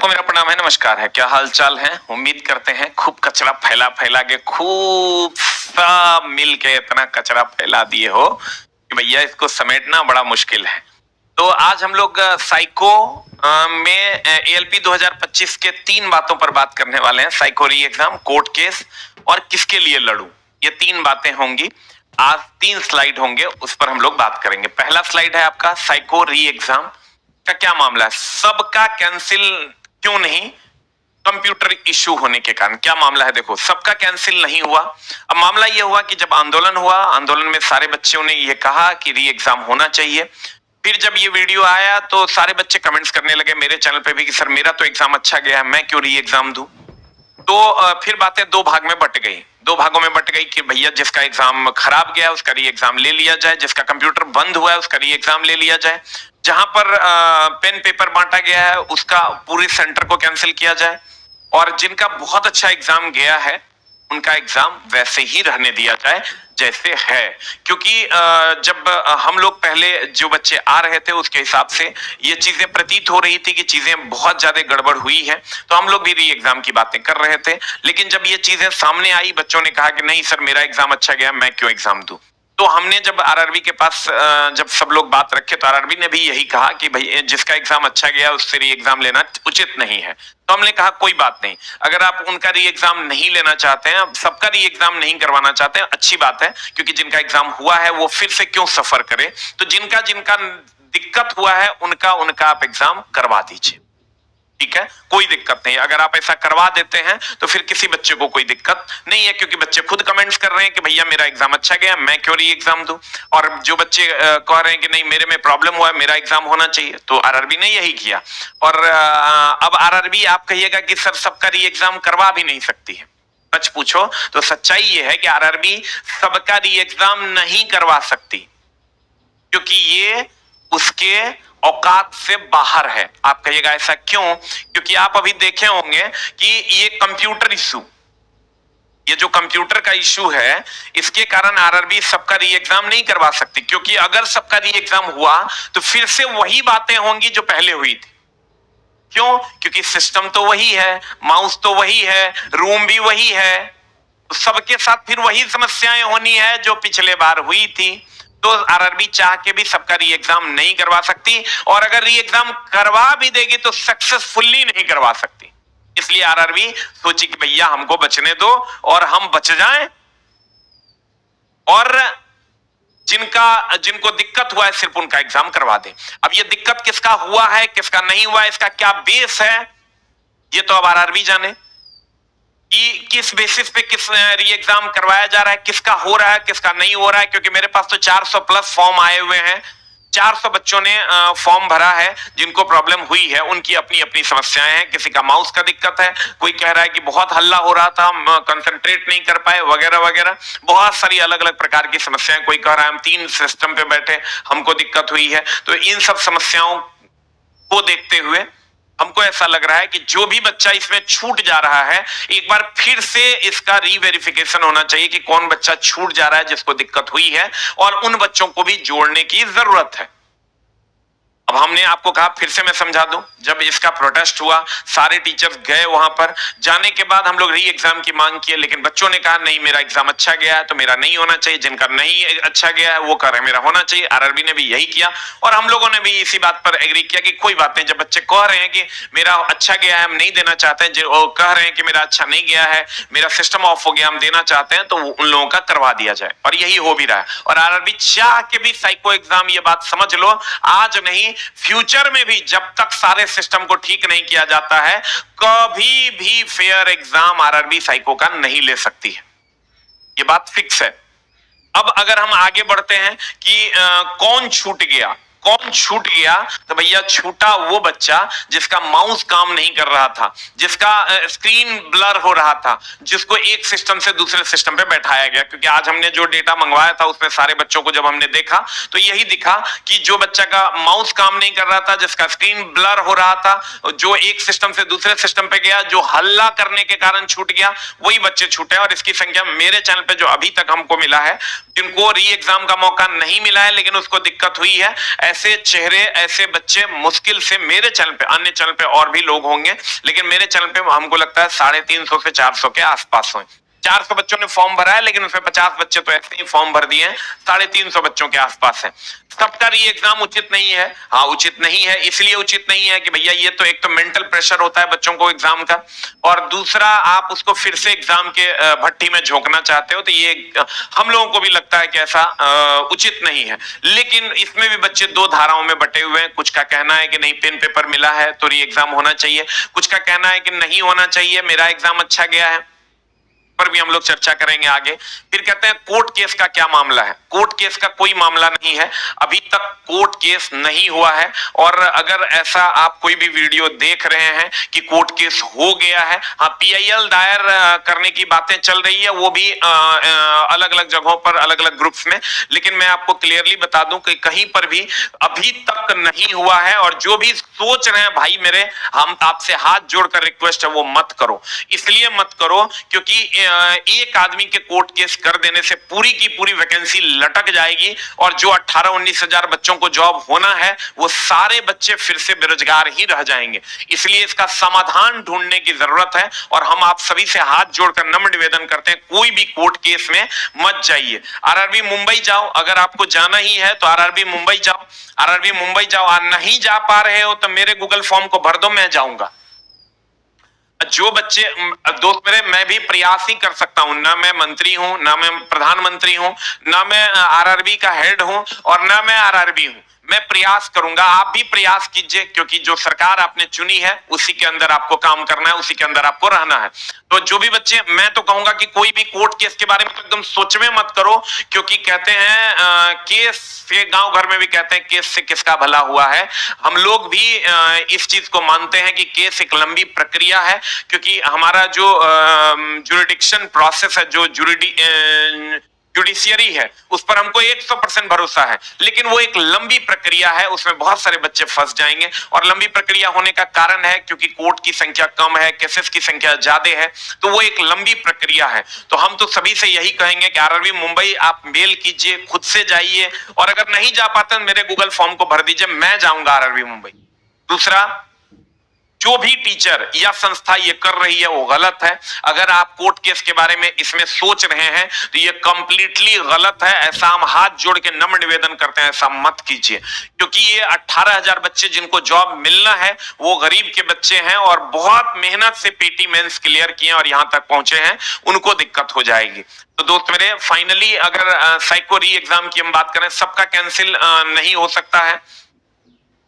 सबको मेरा प्रणाम है, नमस्कार है। क्या हाल चाल है? उम्मीद करते हैं खूब कचरा फैला फैला के खूब सा मिल के इतना कचरा फैला दिए हो कि भैया इसको समेटना बड़ा मुश्किल है। तो आज हम लोग साइको में एएलपी 2025 के 3 बातों पर बात करने वाले हैं। साइको री एग्जाम, कोर्ट केस और किसके लिए लड़ूं, ये 3 बातें होंगी। आज 3 स्लाइड होंगे, उस पर हम लोग बात करेंगे। पहला स्लाइड है आपका साइको री एग्जाम का क्या मामला है, सबका कैंसिल क्यों नहीं? कंप्यूटर इश्यू होने के कारण क्या मामला है? देखो, सबका कैंसिल नहीं हुआ। अब मामला यह हुआ कि जब आंदोलन हुआ, आंदोलन में सारे बच्चों ने यह कहा कि री एग्जाम होना चाहिए। फिर जब ये वीडियो आया तो सारे बच्चे कमेंट्स करने लगे मेरे चैनल पे भी कि सर मेरा तो एग्जाम अच्छा गया है, मैं क्यों री एग्जाम दूं? तो फिर बातें 2 भाग में बट गई, 2 भागों में बट गई कि भैया जिसका एग्जाम खराब गया उसका री एग्जाम ले लिया जाए, जिसका कंप्यूटर बंद हुआ है उसका री एग्जाम ले लिया जाए, जहां पर पेन पेपर बांटा गया है उसका पूरे सेंटर को कैंसिल किया जाए, और जिनका बहुत अच्छा एग्जाम गया है उनका एग्जाम वैसे ही रहने दिया जाए जैसे है। क्योंकि जब हम लोग पहले जो बच्चे आ रहे थे उसके हिसाब से ये चीजें प्रतीत हो रही थी कि चीजें बहुत ज्यादा गड़बड़ हुई है, तो हम लोग भी री एग्जाम की बातें कर रहे थे। लेकिन जब ये चीजें सामने आई, बच्चों ने कहा कि नहीं सर मेरा एग्जाम अच्छा गया, मैं क्यों एग्जाम दूं? तो हमने जब आरआरबी के पास जब सब लोग बात रखे तो आरआरबी ने भी यही कहा कि भाई जिसका एग्जाम अच्छा गया उससे री एग्जाम लेना उचित नहीं है। तो हमने कहा कोई बात नहीं, अगर आप उनका री एग्जाम नहीं लेना चाहते हैं, सबका री एग्जाम नहीं करवाना चाहते हैं, अच्छी बात है, क्योंकि जिनका एग्जाम हुआ है वो फिर से क्यों सफर करे। तो जिनका जिनका दिक्कत हुआ है उनका आप एग्जाम करवा दीजिए, ठीक है, कोई दिक्कत नहीं। अगर आप ऐसा करवा देते हैं तो फिर किसी बच्चे को कोई दिक्कत नहीं है, क्योंकि बच्चे खुद कमेंट्स कर रहे हैं कि भैया मेरा एग्जाम अच्छा गया, मैं क्यों री एग्जाम दूं। और जो बच्चे कह रहे हैं कि नहीं मेरे में प्रॉब्लम हुआ है, मेरा एग्जाम होना चाहिए, तो आरआरबी ने यही किया। और अब आरआरबी आप कहिएगा कि सर सबका री एग्जाम करवा भी नहीं सकती है। सच पूछो तो सच्चाई ये है कि आरआरबी सबका री एग्जाम नहीं करवा सकती, क्योंकि ये उसके औकात से बाहर है। आप कहिएगा ऐसा क्यों? क्योंकि आप अभी देखे होंगे कि ये कंप्यूटर इशू, ये जो कंप्यूटर का इशू है, इसके कारण आरआरबी सबका री एग्जाम नहीं करवा सकती। क्योंकि अगर सबका री एग्जाम हुआ तो फिर से वही बातें होंगी जो पहले हुई थी। क्यों? क्योंकि सिस्टम तो वही है, माउस तो वही है, रूम भी वही है, तो सबके साथ फिर वही समस्याएं होनी है जो पिछले बार हुई थी। तो आरआरबी चाह के भी सबका री एग्जाम नहीं करवा सकती, और अगर री एग्जाम करवा भी देगी तो सक्सेसफुली नहीं करवा सकती। इसलिए आरआरबी सोची कि भैया हमको बचने दो और हम बच जाएं, और जिनको दिक्कत हुआ है सिर्फ उनका एग्जाम करवा दें। अब ये दिक्कत किसका हुआ है किसका नहीं हुआ है, इसका क्या बेस है, ये तो अब आरआरबी जाने कि किस बेसिस पे किस री एग्जाम करवाया जा रहा है, किसका हो रहा है किसका नहीं हो रहा है। क्योंकि मेरे पास तो 400 प्लस फॉर्म आए हुए हैं, 400 बच्चों ने फॉर्म भरा है जिनको प्रॉब्लम हुई है, उनकी अपनी अपनी समस्याएं हैं। किसी का माउस का दिक्कत है, कोई कह रहा है कि बहुत हल्ला हो रहा था, हम कंसंट्रेट नहीं कर पाए, वगैरह वगैरह, बहुत सारी अलग अलग प्रकार की समस्याएं। कोई कह रहा है हम 3 सिस्टम पे बैठे, हमको दिक्कत हुई है। तो इन सब समस्याओं को देखते हुए हमको ऐसा लग रहा है कि जो भी बच्चा इसमें छूट जा रहा है, एक बार फिर से इसका रीवेरिफिकेशन होना चाहिए कि कौन बच्चा छूट जा रहा है जिसको दिक्कत हुई है, और उन बच्चों को भी जोड़ने की जरूरत है। अब हमने आपको कहा, फिर से मैं समझा दूं, जब इसका प्रोटेस्ट हुआ सारे टीचर्स गए वहां पर, जाने के बाद हम लोग री एग्जाम की मांग किए, लेकिन बच्चों ने कहा नहीं मेरा एग्जाम अच्छा गया है तो मेरा नहीं होना चाहिए, जिनका नहीं अच्छा गया है वो कह रहे मेरा होना चाहिए। आरआरबी ने भी यही किया, और हम लोगों ने भी इसी बात पर एग्री किया कि कोई बात नहीं, जब बच्चे कह रहे हैं कि मेरा अच्छा गया है हम नहीं देना चाहते हैं, जो कह रहे हैं कि मेरा अच्छा नहीं गया है, मेरा सिस्टम ऑफ हो गया, हम देना चाहते हैं, तो उन लोगों का करवा दिया जाए, और यही हो भी रहा है। और आरआरबी चाह के भी साइको एग्जाम, ये बात समझ लो, आज नहीं फ्यूचर में भी जब तक सारे सिस्टम को ठीक नहीं किया जाता है, कभी भी फेयर एग्जाम आरआरबी साइको का नहीं ले सकती है, ये बात फिक्स है। अब अगर हम आगे बढ़ते हैं कि कौन छूट गया, कौन छूट गया, तो भैया छूटा वो बच्चा जिसका माउस काम नहीं कर रहा था, जिसका स्क्रीन ब्लर हो रहा था, जिसको एक सिस्टम से दूसरे सिस्टम पे बैठाया गया। क्योंकि आज हमने जो डेटा मंगवाया था उसमें सारे बच्चों को जब हमने देखा तो यही दिखा कि जो बच्चा का माउस काम नहीं कर रहा था, जिसका स्क्रीन ब्लर हो रहा था, जो एक सिस्टम से दूसरे सिस्टम पे गया, जो हल्ला करने के कारण छूट गया, वही बच्चे छूटे। और इसकी संख्या मेरे चैनल पे जो अभी तक हमको मिला है, जिनको री एग्जाम का मौका नहीं मिला है लेकिन उसको दिक्कत हुई है, ऐसे चेहरे, ऐसे बच्चे मुश्किल से मेरे चैनल पे, अन्य चैनल पे और भी लोग होंगे, लेकिन मेरे चैनल पे हमको लगता है 350 से 400 के आसपास हों। 400 बच्चों ने फॉर्म भरा है, लेकिन उसमें 50 बच्चे तो ऐसे ही फॉर्म भर दिए हैं, 350 बच्चों के आसपास है। सबका री एग्जाम उचित नहीं है। हाँ, उचित नहीं है, इसलिए उचित नहीं है कि भैया ये तो एक तो मेंटल प्रेशर होता है बच्चों को एग्जाम का, और दूसरा आप उसको फिर से एग्जाम के भट्टी में झोंकना चाहते हो, तो ये हम लोगों को भी लगता है कि ऐसा उचित नहीं है। लेकिन इसमें भी बच्चे दो धाराओं में बटे हुए हैं। कुछ का कहना है कि नहीं, पेन पेपर मिला है तो री एग्जाम होना चाहिए, कुछ का कहना है कि नहीं होना चाहिए, मेरा एग्जाम अच्छा गया है, पर भी हम लोग चर्चा करेंगे आगे। फिर कहते हैं कोर्ट केस का क्या मामला है। कोर्ट केस का कोई मामला नहीं है, अभी तक कोर्ट केस नहीं हुआ है। और अगर ऐसा आप कोई भी वीडियो देख रहे हैं कि कोर्ट केस हो गया है, हाँ, PIL दायर करने की बातें चल रही है, वो भी अलग अलग जगहों पर, अलग अलग ग्रुप्स में, लेकिन मैं आपको क्लियरली बता दूं कि कहीं पर भी अभी तक नहीं हुआ है। और जो भी सोच रहे हैं भाई मेरे, हम आपसे हाथ जोड़कर रिक्वेस्ट है, वो मत करो। इसलिए मत करो क्योंकि एक आदमी के कोर्ट केस कर देने से पूरी की पूरी वैकेंसी लटक जाएगी, और जो 18-19 हजार बच्चों को जॉब होना है, वो सारे बच्चे फिर से बेरोजगार ही रह जाएंगे। इसलिए इसका समाधान ढूंढने की जरूरत है, और हम आप सभी से हाथ जोड़कर नम्र निवेदन करते हैं, कोई भी कोर्ट केस में मत जाइए। RRB मुंबई जाओ, अगर आपको जाना ही है तो RRB मुंबई जाओ, RRB मुंबई जाओ। और नहीं जा पा रहे हो तो मेरे गूगल फॉर्म को भर दो, मैं जाऊंगा। जो बच्चे, दोस्त मेरे, मैं भी प्रयास ही कर सकता हूं, ना मैं मंत्री हूं, ना मैं प्रधानमंत्री हूं, ना मैं RRB का हेड हूं, और ना मैं RRB हूं। मैं प्रयास करूंगा, आप भी प्रयास कीजिए, क्योंकि जो सरकार आपने चुनी है उसी के अंदर आपको काम करना है, उसी के अंदर आपको रहना है। तो जो भी बच्चे, मैं तो कहूंगा कि कोई भी कोर्ट केस के बारे में तो एकदम सोच में मत करो, क्योंकि कहते हैं केस से, गांव घर में भी कहते हैं केस से किसका भला हुआ है। हम लोग भी इस चीज को मानते हैं कि केस एक लंबी प्रक्रिया है, क्योंकि हमारा जो जुरिडिक्शन प्रोसेस है, जो जुडिशियरी है, उस पर हमको 100% भरोसा है, लेकिन वो एक लंबी प्रक्रिया है, उसमें बहुत सारे बच्चे फंस जाएंगे। और लंबी प्रक्रिया होने का कारण है क्योंकि कोर्ट की संख्या कम है, केसेस की संख्या ज्यादा है, तो वो एक लंबी प्रक्रिया है। तो हम तो सभी से यही कहेंगे कि RRB मुंबई आप मेल कीजिए, खुद से जाइए, और अगर नहीं जा पाते मेरे गूगल फॉर्म को भर दीजिए, मैं जाऊंगा RRB मुंबई। दूसरा, जो भी टीचर या संस्था ये कर रही है वो गलत है। अगर आप कोर्ट केस के बारे में इसमें सोच रहे हैं तो ये कंप्लीटली गलत है। ऐसा हम हाथ जोड़ के नम्र निवेदन करते हैं, ऐसा मत कीजिए, क्योंकि ये 18,000 बच्चे जिनको जॉब मिलना है वो गरीब के बच्चे हैं, और बहुत मेहनत से PT मेंस क्लियर किए और यहां तक पहुंचे हैं, उनको दिक्कत हो जाएगी। तो दोस्त मेरे, फाइनली अगर साइको री एग्जाम की हम बात करें, सबका कैंसिल नहीं हो सकता है।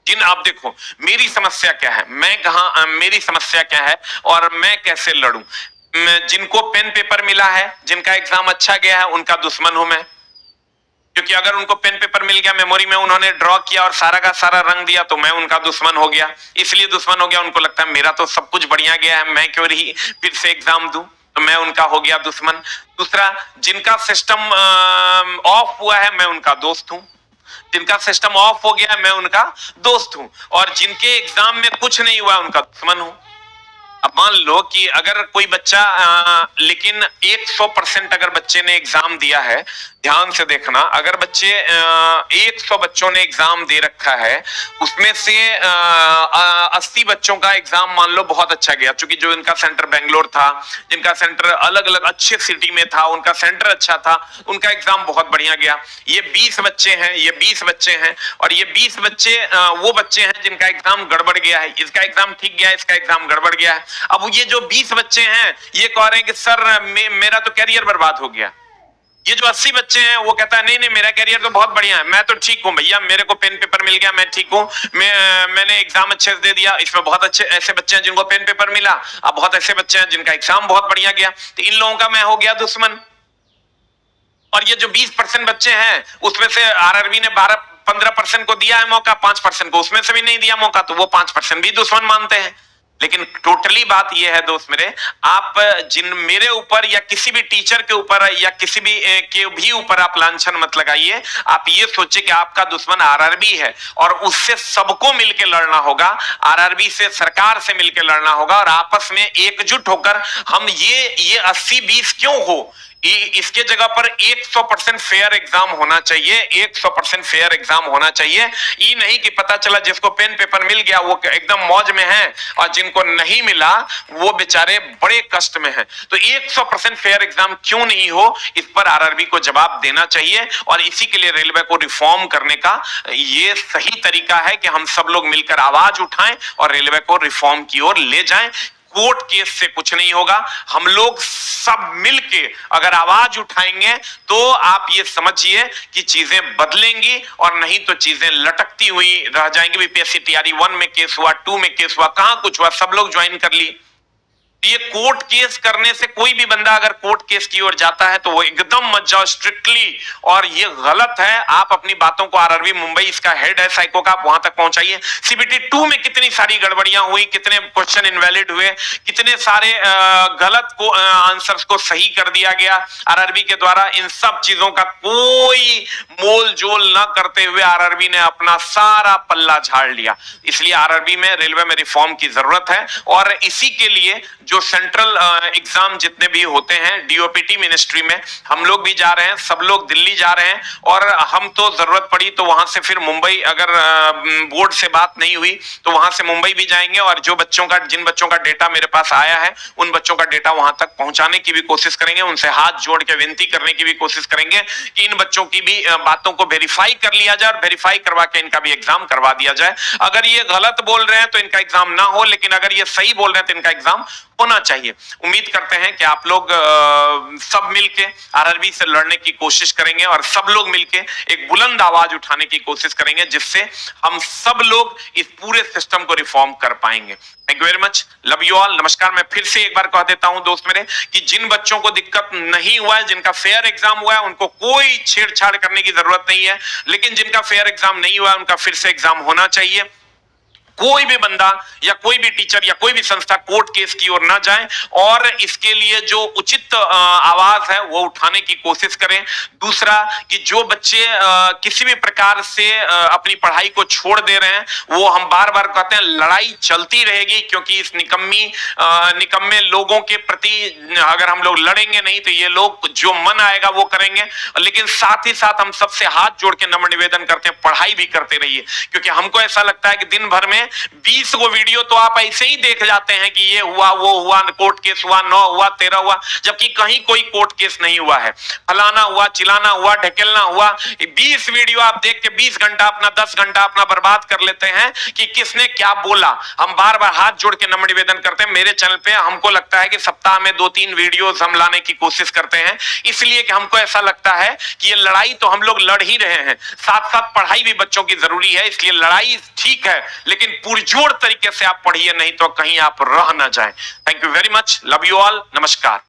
जिन, आप देखो मेरी समस्या क्या है, मैं कहा, मेरी समस्या क्या है और मैं कैसे लड़ूं। जिनको पेन पेपर मिला है, जिनका एग्जाम अच्छा गया है, उनका दुश्मन हूं मैं, क्योंकि अगर उनको पेन पेपर मिल गया, मेमोरी में उन्होंने ड्रॉ किया और सारा का सारा रंग दिया, तो मैं उनका दुश्मन हो गया। इसलिए दुश्मन हो गया, उनको लगता है मेरा तो सब कुछ बढ़िया गया है, मैं क्यों ही फिर से एग्जाम दूं, तो मैं उनका हो गया दुश्मन। दूसरा, जिनका सिस्टम ऑफ हुआ है, मैं उनका दोस्त हूं। जिनका सिस्टम ऑफ हो गया, मैं उनका दोस्त हूं। और जिनके एग्जाम में कुछ नहीं हुआ, उनका दुश्मन हूं। अब मान लो कि अगर कोई बच्चा लेकिन 100% अगर बच्चे ने एग्जाम दिया है, ध्यान से देखना, अगर बच्चे 100 बच्चों ने एग्जाम दे रखा है, उसमें से 80 बच्चों का एग्जाम मान लो बहुत अच्छा गया, क्योंकि जो इनका सेंटर बेंगलोर था, जिनका सेंटर अलग अलग अच्छे सिटी में था, उनका सेंटर अच्छा था, उनका एग्जाम बहुत बढ़िया गया। ये 20 बच्चे हैं, ये 20 बच्चे हैं, और ये 20 बच्चे वो बच्चे हैं जिनका एग्जाम गड़बड़ गया है। इसका एग्जाम ठीक गया है, इसका एग्जाम गड़बड़ गया है। अब ये जो 20 बच्चे हैं, ये कह रहे हैं कि सर मेरा तो कैरियर बर्बाद हो गया। ये जो 80 बच्चे हैं, वो कहता है नहीं नहीं, मेरा कैरियर तो बहुत बढ़िया है, मैं तो ठीक हूं भैया, मेरे को पेन पेपर मिल गया, मैं ठीक हूं, मैंने एग्जाम अच्छे से दे दिया। इसमें बहुत अच्छे ऐसे बच्चे हैं जिनको पेन पेपर मिला, अब बहुत ऐसे बच्चे हैं जिनका एग्जाम बहुत बढ़िया गया, तो इन लोगों का मैं हो गया दुश्मन। और ये जो 20% बच्चे हैं, उसमें से RRB ने 15% को दिया है मौका, 5% को उसमें से भी नहीं दिया मौका, तो वो 5% भी दुश्मन मानते हैं। लेकिन टोटली बात यह है दोस्त मेरे, आप जिन मेरे ऊपर या किसी भी टीचर के ऊपर या किसी भी के भी ऊपर आप लांछन मत लगाइए। आप ये सोचिए कि आपका दुश्मन RRB है, और उससे सबको मिलकर लड़ना होगा, RRB से, सरकार से मिलकर लड़ना होगा, और आपस में एकजुट होकर हम ये 80-20 क्यों हो, इसके जगह पर 100% फेयर एग्जाम होना चाहिए, 100% फेयर एग्जाम होना चाहिए। ये नहीं कि पता चला जिसको पेन पेपर मिल गया वो एकदम मौज में है और जिनको नहीं मिला वो बेचारे बड़े कष्ट में हैं। तो 100% फेयर एग्जाम क्यों नहीं हो, इस पर आरआरबी को जवाब देना चाहिए और इसी के लिए रेलवे को रिफॉर्म करने का ये सही तरीका है कि हम सब लोग मिलकर आवाज उठाएं और रेलवे को रिफॉर्म की ओर ले जाएं। कोर्ट केस से कुछ नहीं होगा, हम लोग सब मिलके अगर आवाज उठाएंगे तो आप ये समझिए कि चीजें बदलेंगी और नहीं तो चीजें लटकती हुई रह जाएंगी। बीपीएससी तैयारी 1 में केस हुआ, 2 में केस हुआ, कहां कुछ हुआ, सब लोग ज्वाइन कर ली। ये कोर्ट केस करने से कोई भी बंदा अगर कोर्ट केस की ओर जाता है तो वो एकदम मत जाओ स्ट्रिक्टली, और ये गलत है। आप अपनी बातों को आरआरबी मुंबई इसका हेड है साइको का, आप वहां तक पहुंचाइए। सीबीटी 2 में कितनी सारी गड़बड़ियां हुई, कितने क्वेश्चन इनवैलिड हुए, कितने सारे गलत को आंसर्स को सही कर दिया गया आरआरबी के द्वारा। इन सब चीजों का कोई मोल जोल न करते हुए आरआरबी ने अपना सारा पल्ला झाड़ लिया। इसलिए आरआरबी में, रेलवे में रिफॉर्म की जरूरत है और इसी के लिए जो सेंट्रल एग्जाम जितने भी होते हैं डीओपीटी मिनिस्ट्री में, हम लोग भी जा रहे हैं, सब लोग दिल्ली जा रहे हैं और हम तो जरूरत पड़ी तो वहां से फिर मुंबई, अगर बोर्ड से बात नहीं हुई तो वहां से मुंबई भी जाएंगे और जो बच्चों का, जिन बच्चों का डेटा मेरे पास आया है उन बच्चों का डेटा वहां तक पहुंचाने की भी कोशिश करेंगे, उनसे हाथ जोड़ के विनती करने की भी कोशिश करेंगे कि इन बच्चों की भी बातों को वेरीफाई कर लिया जाए और वेरीफाई करवा के इनका भी एग्जाम करवा दिया जाए। अगर ये गलत बोल रहे हैं तो इनका एग्जाम ना हो, लेकिन अगर ये सही बोल रहे हैं तो इनका एग्जाम होना चाहिए। उम्मीद करते हैं कि आप लोग सब मिलके आरआरबी से लड़ने की कोशिश करेंगे और सब लोग मिलके एक बुलंद आवाज उठाने की कोशिश करेंगे जिससे हम सब लोग इस पूरे सिस्टम को रिफॉर्म कर पाएंगे। Thank you very much, love you all, नमस्कार। मैं फिर से एक बार कह देता हूं दोस्त मेरे कि जिन बच्चों को दिक्कत नहीं हुआ है, जिनका फेयर एग्जाम हुआ है, उनको कोई छेड़छाड़ करने की जरूरत नहीं है, लेकिन जिनका फेयर एग्जाम नहीं हुआ है उनका फिर से एग्जाम होना चाहिए। कोई भी बंदा या कोई भी टीचर या कोई भी संस्था कोर्ट केस की ओर ना जाए और इसके लिए जो उचित आवाज है वो उठाने की कोशिश करें। दूसरा कि जो बच्चे किसी भी प्रकार से अपनी पढ़ाई को छोड़ दे रहे हैं, वो हम बार बार कहते हैं लड़ाई चलती रहेगी, क्योंकि इस निकम्मे लोगों के प्रति अगर हम लोग लड़ेंगे नहीं तो ये लोग जो मन आएगा वो करेंगे। लेकिन साथ ही साथ हम सबसे हाथ जोड़ के नम्र निवेदन करते हैं, पढ़ाई भी करते रहिए, क्योंकि हमको ऐसा लगता है कि दिन भर में 20 गो वीडियो तो आप ऐसे ही देख जाते हैं कि ये हुआ, वो हुआ, कोर्ट केस हुआ, 9 हुआ, 13 हुआ, जबकि कहीं कोई कोर्ट केस नहीं हुआ है। फलाना हुआ, चिलाना हुआ, ढकेलना हुआ, 20 वीडियो आप देख के 20 घंटा अपना, 10 घंटा अपना बर्बाद कर लेते हैं कि किसने क्या बोला। हम बार बार हाथ जोड़ के नम्र निवेदन करते हैं। मेरे चैनल पे हमको लगता है कि सप्ताह में 2-3 वीडियोस हम लाने की कोशिश करते हैं, इसलिए कि हमको ऐसा लगता है कि ये लड़ाई तो हम लोग लड़ ही रहे हैं, साथ साथ पढ़ाई भी बच्चों की जरूरी है। इसलिए लड़ाई ठीक है, लेकिन पुरजोर तरीके से आप पढ़िए, नहीं तो कहीं आप रह ना जाएं। Thank you very much, love you all, नमस्कार।